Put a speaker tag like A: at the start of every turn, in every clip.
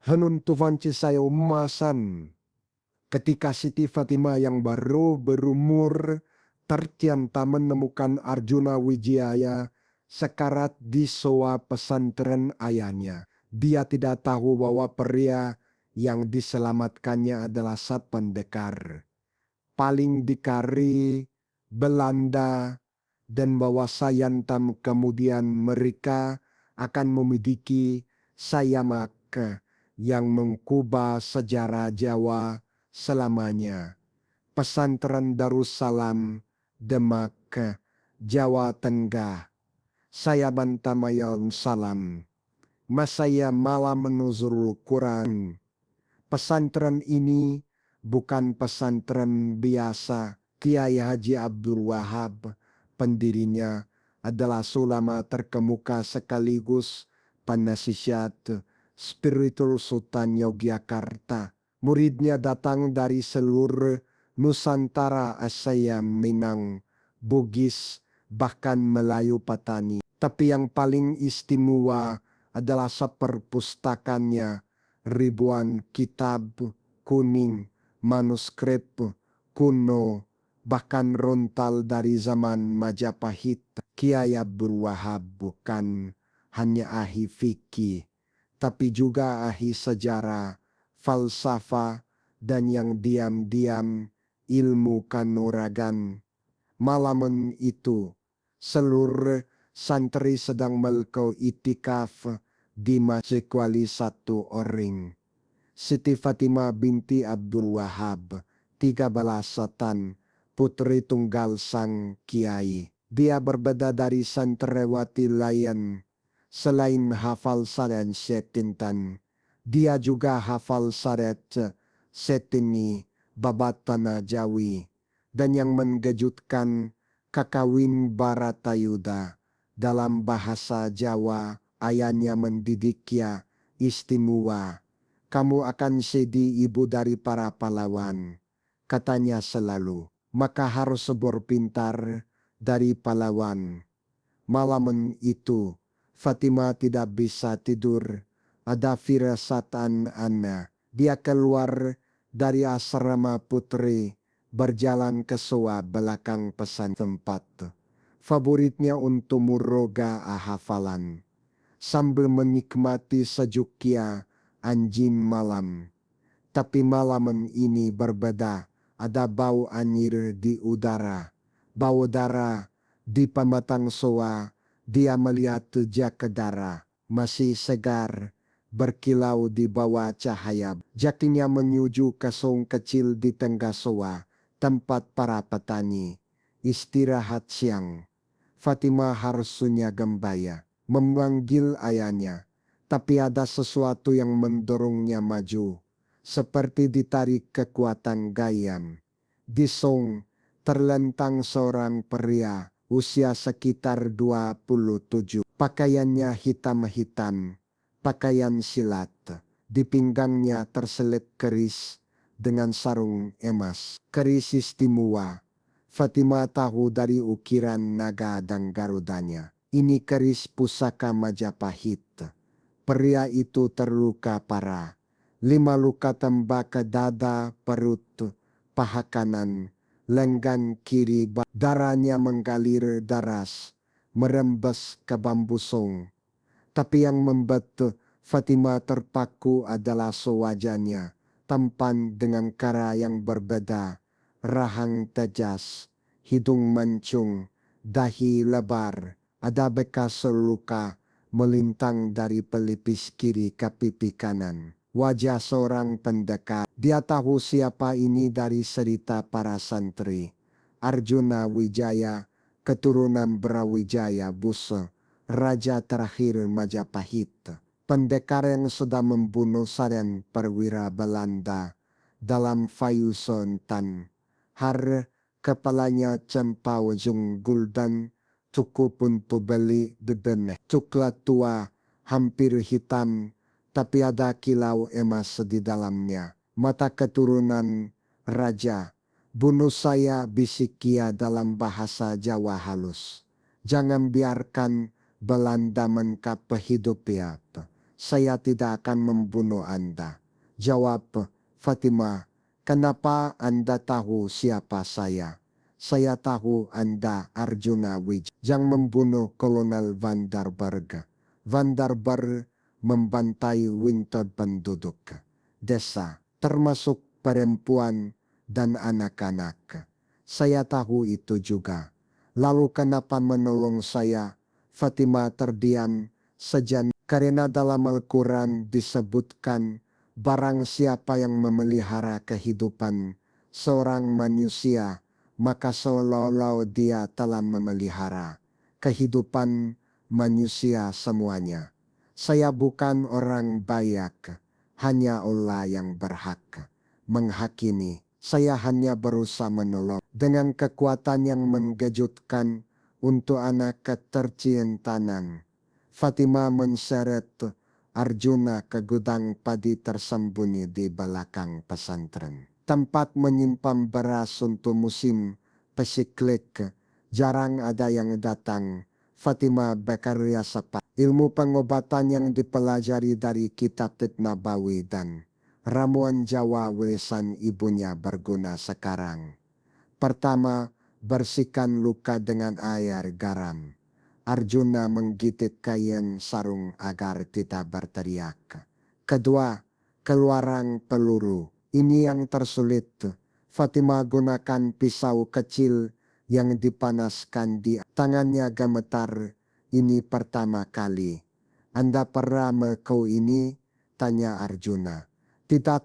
A: Hanun tuvan saya umasan. Ketika Siti Fatimah yang baru berumur tercinta menemukan Arjuna Wijaya sekarat di soa pesantren ayahnya. Dia tidak tahu bahwa pria yang diselamatkannya adalah Sat Pendekar. Paling dikari Belanda dan bahwa Sayantam kemudian mereka akan memiliki Sayamak yang mengubah sejarah Jawa selamanya. Pesantren Darussalam, Demak, Jawa Tengah. Saya Bantamayon Salam. Masaya malam menuzul Quran. Pesantren ini bukan pesantren biasa. Kiai Haji Abdul Wahab, pendirinya, adalah ulama terkemuka sekaligus penasihat spiritual Sultan Yogyakarta. Muridnya datang dari seluruh Nusantara, Asia, Minang, Bugis, bahkan Melayu Patani. Tapi yang paling istimewa adalah seperpustakannya, ribuan kitab kuning, manuskrip kuno, bahkan rontal dari zaman Majapahit. Kiai Abdul Wahab bukan hanya ahli fikih, tapi juga ahli sejarah, falsafah, dan yang diam-diam ilmu kanuragan. Malaman itu, seluruh santri sedang melakukan itikaf di masjid kecuali satu orang. Siti Fatimah binti Abdul Wahab, 13 putri tunggal sang kiai. Dia berbeda dari santriwati lain. Selain hafal syariat setintan, dia juga hafal syariat setini babat tanah Jawi. Dan yang mengejutkan, kakawin Baratayuda dalam bahasa Jawa ayahnya mendidiknya istimewa. Kamu akan jadi ibu dari para pahlawan, katanya selalu. Maka harus berpintar dari pahlawan. Malam itu, Fatimah tidak bisa tidur. Ada firasatan aneh. Dia keluar dari asrama putri, berjalan ke soa belakang pesan tempat favoritnya untuk muroga hafalan. Sambil menikmati sejuknya anjing malam. Tapi malam ini berbeda. Ada bau anyir di udara, bau darah di pematang soa. Dia melihat jejak darah masih segar, berkilau di bawah cahaya. Jakinya menuju ke song kecil di tengah soa, tempat para petani istirahat siang. Fatimah harus sunyi gembaya, memanggil ayahnya. Tapi ada sesuatu yang mendorongnya maju, seperti ditarik kekuatan gayam. Di song terlentang seorang pria usia sekitar 27. Pakaiannya hitam-hitam, pakaian silat. Di pinggangnya terselip keris dengan sarung emas. Keris istimewa. Fatimah tahu dari ukiran naga dan garudanya. Ini keris pusaka Majapahit. Pria itu terluka parah. 5 luka tembak ke dada, perut, paha kanan, lengan kiri. Darahnya mengalir deras, merembes ke bambu song. Tapi yang membuat Fatimah terpaku adalah wajahnya, tampan dengan cara yang berbeda. Rahang tejas, hidung mancung, dahi lebar, ada bekas luka melintang dari pelipis kiri ke pipi kanan. Wajah seorang pendekar. Dia tahu siapa ini dari cerita para santri. Arjuna Wijaya, keturunan Brawijaya Busa, raja terakhir Majapahit. Pendekar yang sudah membunuh Saren perwira Belanda dalam Fayuson Tan. Har kepalanya cempawajung guldan, cukup untuk beli bebenek. Coklat tua, hampir hitam, tapi ada kilau emas di dalamnya. Mata keturunan raja. Bunuh saya, bisikia dalam bahasa Jawa halus. Jangan biarkan Belanda mengkap hidupnya. saya tidak akan membunuh Anda. Jawab Fatimah, kenapa Anda tahu siapa saya? Saya tahu Anda Arjuna Wijaya yang membunuh Kolonel Vanderberg. Vanderberg membantai winter penduduk desa, termasuk perempuan dan anak-anak. Saya tahu itu juga. Lalu kenapa menolong saya? Fatimah terdiam sejenak karena dalam Al-Quran disebutkan barang siapa yang memelihara kehidupan seorang manusia, maka seolah-olah dia telah memelihara kehidupan manusia semuanya. Saya bukan orang baik, hanya Allah yang berhak menghakimi. Saya hanya berusaha menolong dengan kekuatan yang mengejutkan untuk anak ketercintaan. Fatimah menseret Arjuna ke gudang padi tersembunyi di belakang pesantren. Tempat menyimpan beras untuk musim pesiklek. Jarang ada yang datang. Fatimah bekerja cepat. Ilmu pengobatan yang dipelajari dari kitab Nabawi dan ramuan Jawa warisan ibunya berguna sekarang. Pertama, bersihkan luka dengan air garam. Arjuna menggigit kain sarung agar tidak berteriak. Kedua, keluaran peluru. Ini yang tersulit. Fatimah gunakan pisau kecil yang dipanaskan di tangannya gemetar. Ini pertama kali. Anda pernah melakukan ini? Tanya Arjuna. Tidak,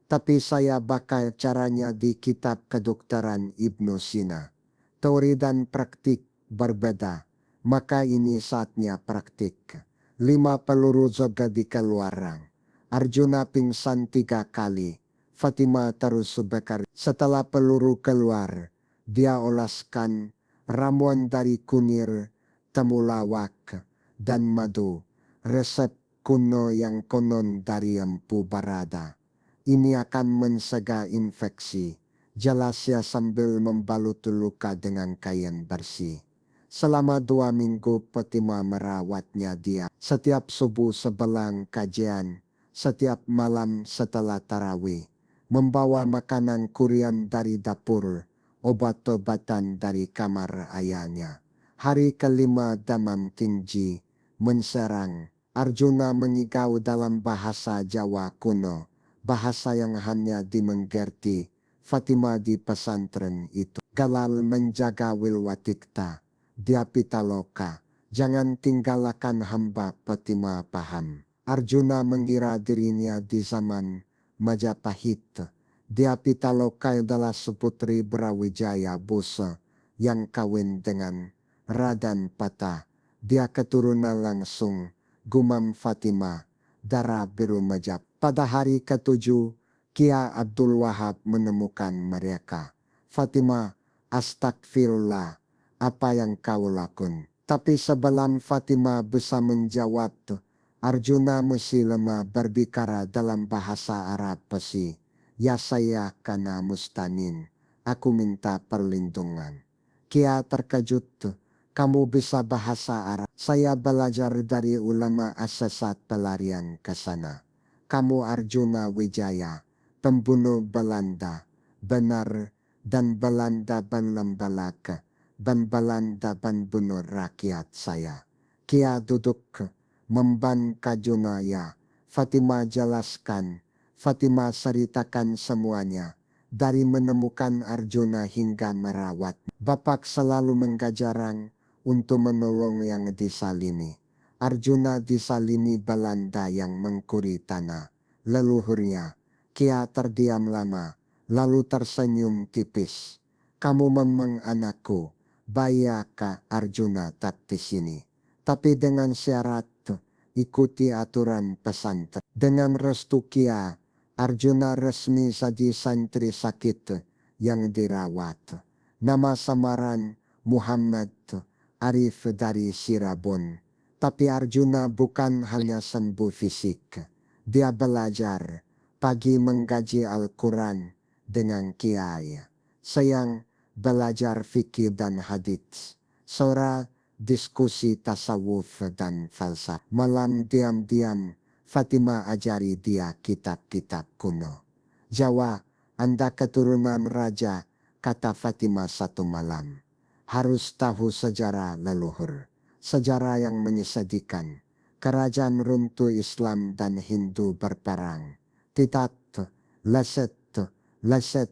A: tapi saya baca caranya di kitab kedokteran Ibnu Sina. Teori dan praktik berbeda, maka ini saatnya praktik. 5 peluru juga dikeluarkan. Arjuna pingsan 3 kali. Fatimah terus bekerja. Setelah peluru keluar, dia oleskan ramuan dari kunir, temulawak, dan madu. Resep kuno yang konon dari Empu Barada. Ini akan mencegah infeksi. Jelasnya sambil membalut luka dengan kain bersih. Selama 2 minggu Fatimah merawatnya dia. Setiap subuh sebelum kajian, setiap malam setelah tarawih. Membawa makanan kurian dari dapur, obat-obatan dari kamar ayahnya. Hari kelima demam tinggi menserang. Arjuna mengigau dalam bahasa Jawa kuno. Bahasa yang hanya dimengerti Fatimah di pesantren itu. Galal menjaga wilwatikta, dia pitaloka. Jangan tinggalkan hamba. Fatimah paham. Arjuna mengira dirinya di zaman Majapahit. Dia pitaloka adalah seputri Brawijaya Busa yang kawin dengan Raden Patah. Dia keturunan langsung Gumam Fatimah, darah biru Majap. Pada hari ke-7, Kia Abdul Wahab menemukan mereka. Fatimah, astagfirullah, apa yang kau lakukan? Tapi sebelum Fatimah bisa menjawab, Arjuna masih lemah berbicara dalam bahasa Arab besi. Ya saya kana mustanin, aku minta perlindungan. Kia terkejut. Kamu bisa bahasa Arab. Saya belajar dari ulama asesat pelarian ke sana. Kamu Arjuna Wijaya, pembunuh Belanda. Benar, dan Belanda belaka. Dan Belanda membunuh rakyat saya. Kia duduk, memban kajunaya. Fatimah jelaskan. Fatimah ceritakan semuanya. Dari menemukan Arjuna hingga merawat. Bapak selalu mengajarkan untuk menolong yang disalini. Arjuna disalini Belanda yang mengkuri tanah leluhurnya. Kia terdiam lama, lalu tersenyum tipis. Kamu memang anakku, bayaka Arjuna tak di sini. Tapi dengan syarat, ikuti aturan pesantren. Dengan restu Kia, Arjuna resmi jadi santri sakit yang dirawat. Nama samaran Muhammad Arif dari Cirebon. Tapi Arjuna bukan hanya sembuh fisik. Dia belajar pagi mengkaji Al-Quran dengan kiai. Siang belajar fikih dan hadits. Sore diskusi tasawuf dan falsafah. Malam diam-diam Fatima ajari dia kitab-kitab kuno. Jawa, Anda keturunan raja, kata Fatima satu malam. Harus tahu sejarah leluhur. Sejarah yang menyedihkan. Kerajaan runtuh, Islam dan Hindu berperang. Tidak, leset, leset,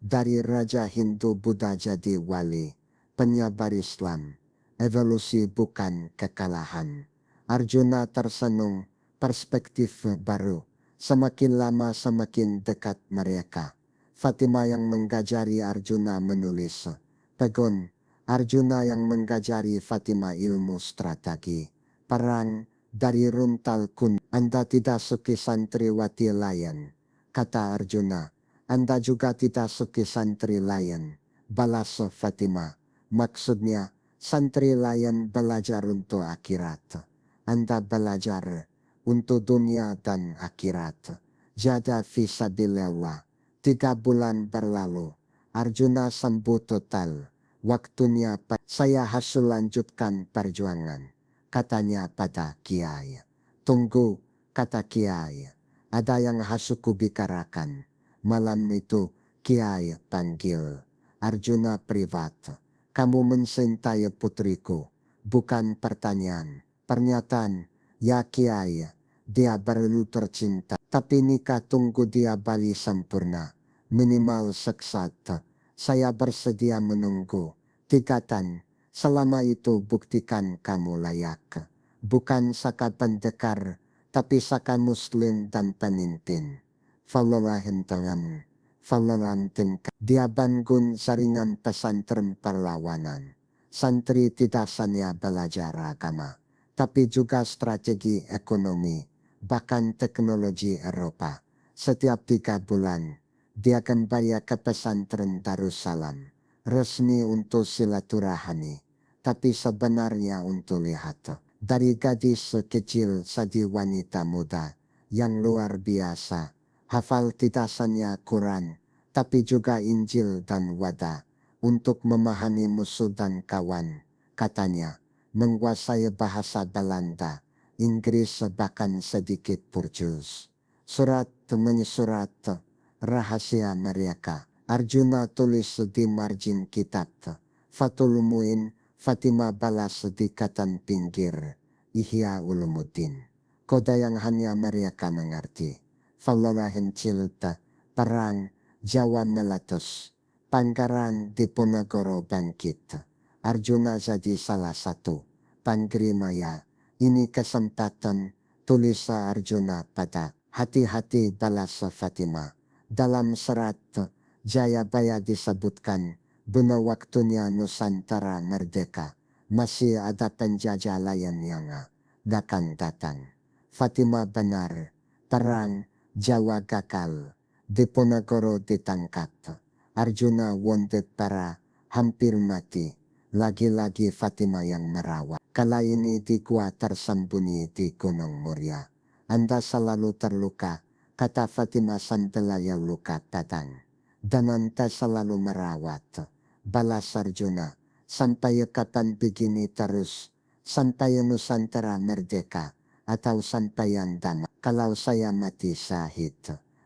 A: dari raja Hindu Buddha jadi wali. Penyebar Islam. Evolusi bukan kekalahan. Arjuna tersenung, perspektif baru. Semakin lama semakin dekat mereka. Fatima yang mengajari Arjuna menulis. Pegon, Arjuna yang mengajari Fatima ilmu strategi. Perang dari runtal kun. Anda tidak suki santriwati lain. Kata Arjuna. Anda juga tidak suki santri lain. Balas Fatima. Maksudnya, santri lain belajar untuk akhirat. Anda belajar untuk dunia dan akhirat. Jada fisabilillah. 3 bulan berlalu. Arjuna sembuh total. Waktunya saya harus lanjutkan perjuangan. Katanya pada Kiai. Tunggu, kata Kiai. Ada yang harus kubicarakan. Malam itu Kiai panggil Arjuna privat. Kamu mencintai putriku. Bukan pertanyaan. Pernyataan. Ya Kiai. Dia baru tercinta. Tapi nikah tunggu dia balik sempurna. Minimal seksat. Saya bersedia menunggu. Tingkatan. Selama itu buktikan kamu layak. Bukan saka pendekar. Tapi saka muslim dan pemimpin. Fallalahin tangan. Fallalantin. Dia bangun saringan pesantren perlawanan. Santri tidak hanya belajar agama. Tapi juga strategi ekonomi. Bahkan teknologi Eropa. Setiap 3 bulan. Dia kembali ke pesantren Darussalam. Resmi untuk silaturahmi. Tapi sebenarnya untuk lihat. Dari gadis kecil jadi wanita muda. Yang luar biasa. Hafal tidak hanya Quran. Tapi juga Injil dan Wada. Untuk memahami musuh dan kawan. Katanya. Menguasai bahasa Belanda, Inggris bahkan sedikit Portugis. Surat demi surat, rahasia mereka. Arjuna tulis di margin kitab. Fathul Muin, Fatima balas di katan pinggir. Ihya Ulumuddin. Kode yang hanya mereka mengerti. Fallalahin cilta, perang, Jawa meletus. Pangkaran Diponegoro bangkit. Arjuna jadi salah satu. Panggrimaya, ini kesempatan, tulis Arjuna pada hati-hati balas Fatima. Dalam serat Jayabaya disebutkan, benar waktunya Nusantara merdeka. Masih ada penjajah lain yang akan datang. Fatima benar, perang Jawa gagal. Diponegoro ditangkap. Arjuna wounded para hampir mati. Lagi-lagi Fatima yang merawat. Kala ini di gua tersembunyi di Gunung Muria. Anda selalu terluka, kata Fatima sambil luka datang. Dan Anda selalu merawat. Balas Arjuna, sampai kapan begini terus? Sampai Nusantara merdeka, atau sampai Anda? Kalau saya mati syahid,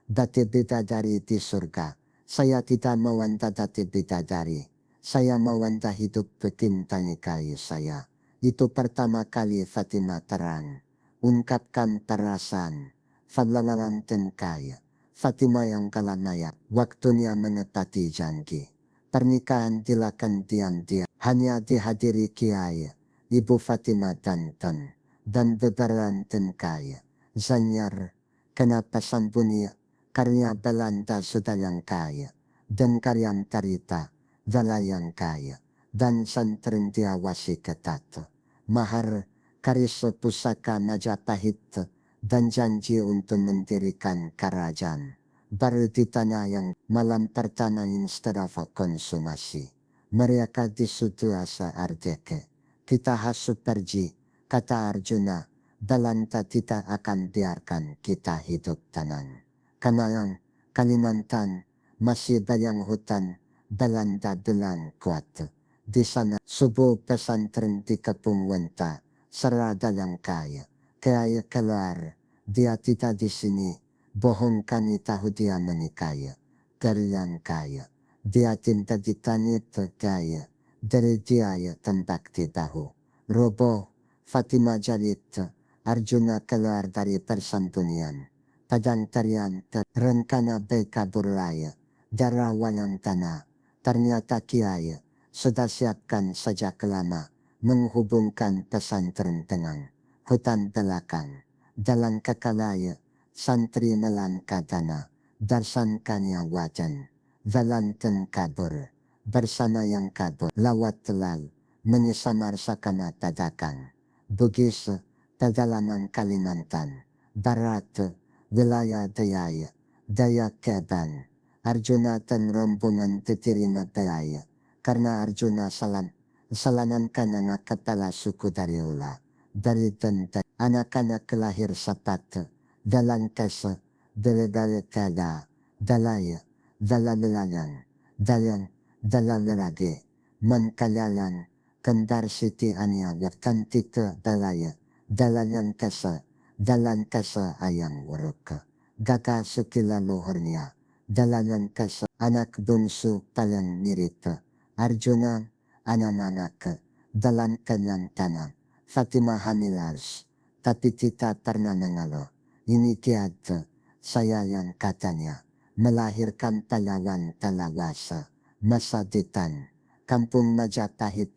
A: dati bidadari di surga. Saya tidak mau Anda dati bidadari. Saya mau Anda hidup berkintangi kayu saya. Itu pertama kali Fatima terang. Ungkapkan perasaan. Fallalalanten kaya. Fatima yang kalanaya. Waktunya menepati janji. Pernikahan dilakukan diam-diam. Hanya dihadiri Kiai. Ibu Fatima dan Tan. Dan beberanten kaya. Zanyar. Kenapa sambunyi? Karya Belanda sudah yang kaya. Dan karya Tarita. Dala yang kaya, dan santren diawasi ketat. Mahar, karis pusaka Majapahit, dan janji untuk mendirikan kerajaan. Baru di tanah yang malam pertama instead of konsumasi. Mereka disutuasa ardeke. Kita harus pergi, kata Arjuna. Belanda tidak akan biarkan kita hidup tenang. Karena yang Kalimantan masih banyak hutan. Belanda bilang kuat. Di sana subuh pesantren di Kepung Wenta. Serada yang kaya. Kaya keluar Dia tidak di sini. Bohong kami tahu dia menikaya. Terliang kaya. Dia cinta ditanya terkaya. Dari dia ya tempat tahu. Robo, Fatima Jalit, Arjuna keluar dari persantunian. Padang tarian rencana baik kabur raya. Darah walang tanah. Ternyata kiai sudah siapkan sejak lama. Menghubungkan pesantren tenang. Hutan belakang. Dalam kekalaya, santri melangkah tanah, darsankannya wajan, valanten kabur, bersama yang kabur, lawat telal, menyesamar sakana tadakan, Bugis, pedalaman Kalimantan, Barat, wilayah Daya, Daya Keban, Arjuna dan rombongan diterima Daya, karena Arjuna salankan anak kepala suku dari ulah. Dari tentang anak-anak lahir sapat dalam kesa dari kada dalaya dalalayan dalam lagi menkalalan kendar siti ania wakantita dalaya dalam kesa ayang waruka gaka sekila luhurnya dalam kesa anak bungsu paling mirip Arjuna anak-anak dalam kanyang tanah Fatima hamilas, tapi tidak pernah mengeluh. Ini kiat saya yang katanya melahirkan pahlawan talawasa, masa depan, kampung Majapahit,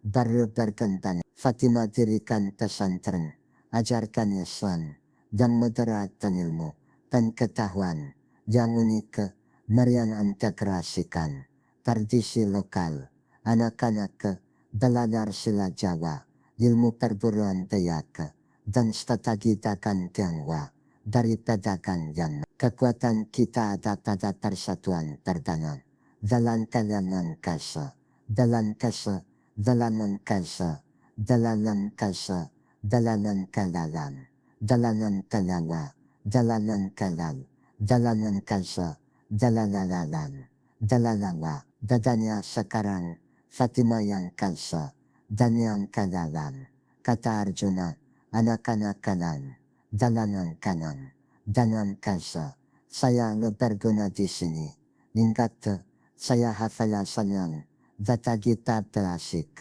A: baru berkembang. Fatima dirikan pesantren, ajarkan Islam, dan moderatan ilmu, pengetahuan, yang unik, mengintegrasikan, tradisi lokal, anak-anak, belajar silat Jawa, ilmu perburuan Dayak, dan strategi dagang Tionghoa dari pedagang yang kekuatan kita ada pada persatuan perdana dalam kalangan kasa, dalam kasa, dalam kasa, dalam kasa, dalam kalalan, dalam kalawa, dalam kalal, dalam kasa, dalalalan, dalalawa, dadanya sekarang Fatima yang kasa, dan yang kalalan, kata Arjuna, anak-anak kanan, dalanan kanan, dalam kasa, saya berguna di sini. Ingat, saya hafalan yang data kita klasik,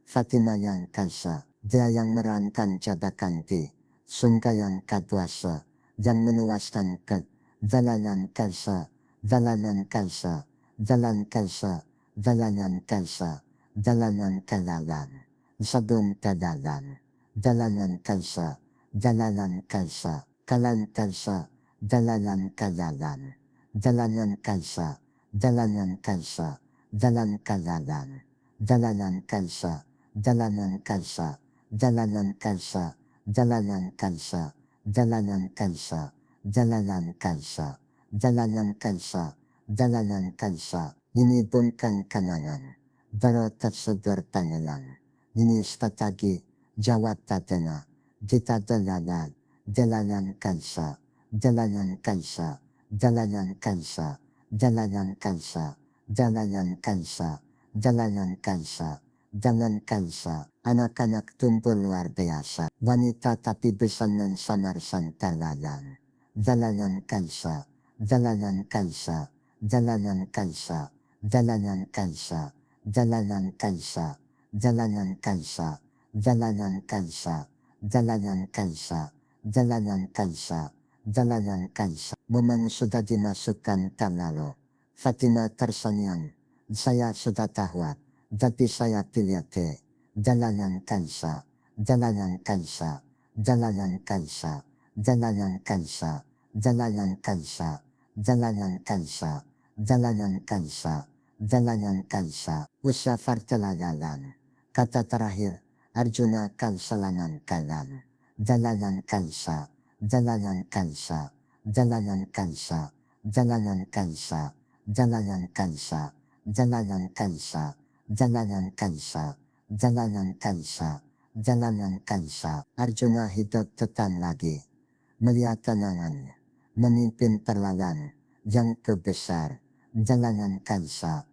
A: Fatima yang kasa, dia yang merancang jabatan di sungai yang kaduasa, yang menuaskan ke dalanan kasa, dalanan kasa, dalan kasa, dalanan kasa, dalanan kalalan, sabung kalalan, dalanan kasa, dalanan kasa, kalan kasa, dalanan kalalan, dalanan kasa, dalanan kasa, dalan kalalan, dalanan kasa, dalanan kasa, dalanan kasa, dalanan kasa, dalanan kasa, dalanan kasa, dalanan kasa, dalanan kasa, ini bukan kenangan, baru tersedur pangelan, ini strategi jawab tatena, kita dalanan kasa, dalanan kasa, dalanan kasa, dalanan kasa, dalanan kasa, dalanan kasa, dalam kansa, anak-anak tumbuh luar biasa, wanita tapi besanan samar-san talalan, dalanan kansa, dalanan kansa, dalanan kansa, dalanan kansa, dalanan kansa, dalanan kansa, dalanan kansa, dalanan kansa, dalanan kansa, dalanan kansa, memang sudah dimasukkan talalo, Fatima tersenyum, saya sudah tahu. Tapi saya pilih dalanan kansa, dalanan kansa, dalanan kansa, dalanan kansa, dalanan kansa, dalanan kansa, dalanan kansa, dalanan kansa, usia fartelagalan. Kata terakhir, Arjuna kansalangan kalan, dalanan kansa, dalanan kansa, dalanan kansa, dalanan kansa, dalanan kansa, dalanan kansa, dalanan kansa, dalanan kansa, dalanan kansa. Arjuna hidup tetan lagi, melihat kenangan, memimpin perlawanan yang terbesar, dalanan kansa,